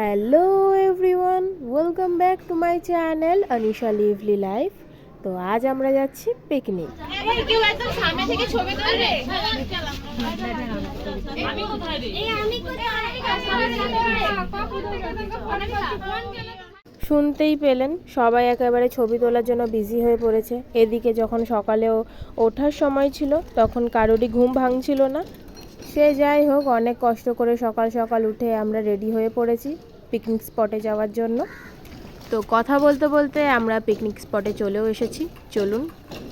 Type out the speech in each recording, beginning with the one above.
Hello everyone, welcome back to my channel Anisha lively life. তো আজ আমরা যাচ্ছি পিকনিক। শুনতেই পেলেন সবাই একেবারে ছবি তোলার জন্য বিজি হয়ে পড়েছে। এদিকে যখন সকালেও ওঠার সময় ছিল তখন কারোরই ঘুম ভাঙছিল না। সে যাই হোক, অনেক কষ্ট করে সকাল সকাল উঠে আমরা রেডি হয়ে পড়েছি পিকনিক স্পটে যাওয়ার জন্য। তো কথা বলতে বলতে আমরা পিকনিক স্পটে চলেও এসেছি। চলুন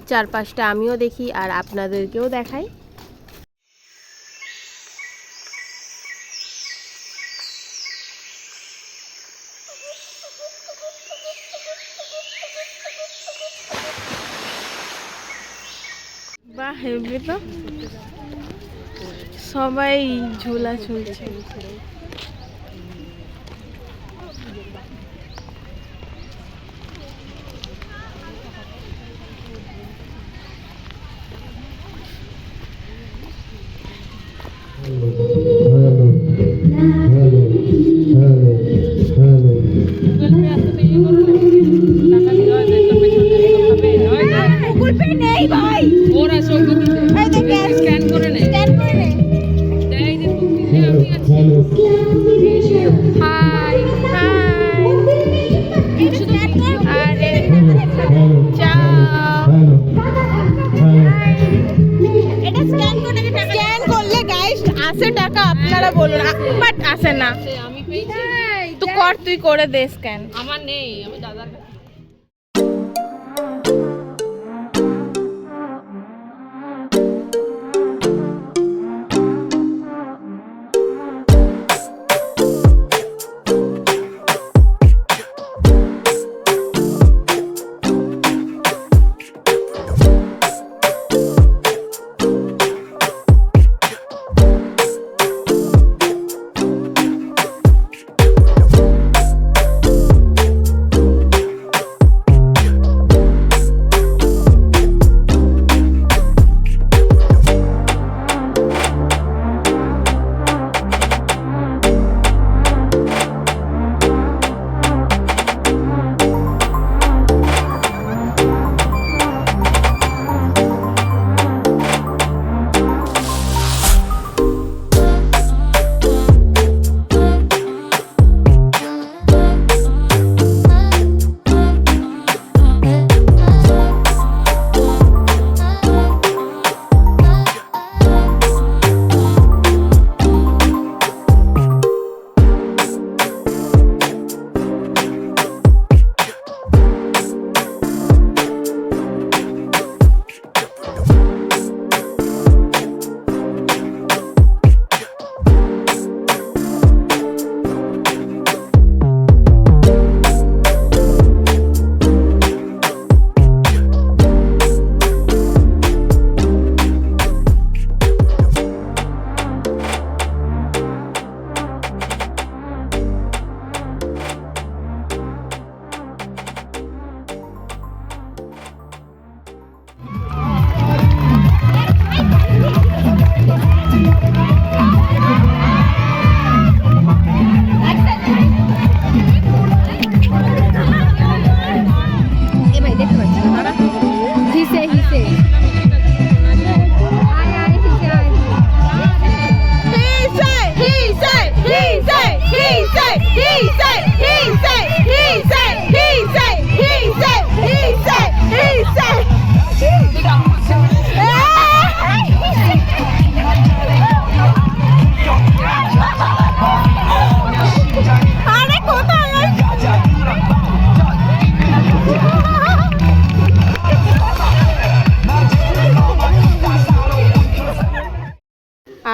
চারপাশটা আমিও দেখি আর আপনাদেরকেও দেখাই। বাহ, হেবি তো, সবাই ঝোলা ঝুলছে। আসে টাকা আপনারা বলুন, বাট আসে না। আমি পেয়েছি তো কর, তুই করে দে স্ক্যান। আমার নেই, আমি দাদার কাছে।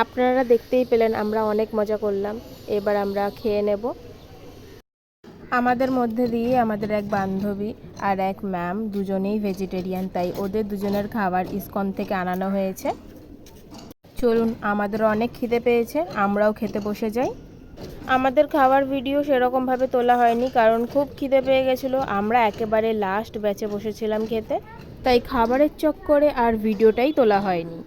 আপনারা দেখতেই পেলেন আমরা অনেক মজা করলাম। এবার আমরা খেয়ে নেব। আমাদের মধ্যে দিয়ে আমাদের এক বান্ধবী আর এক ম্যাম দুজনেই ভেজিটেরিয়ান, তাই ওদের দুজনের খাবার ইসকন থেকে আনানো হয়েছে। চলুন, আমাদেরও অনেক খিদে পেয়েছে, আমরাও খেতে বসে যাই। আমাদের খাওয়ার ভিডিও সেরকমভাবে তোলা হয়নি, কারণ খুব খিদে পেয়ে গেছিলো। আমরা একেবারে লাস্ট ব্যাচে বসেছিলাম খেতে, তাই খাবারের চক্করে আর ভিডিওটাই তোলা হয়নি।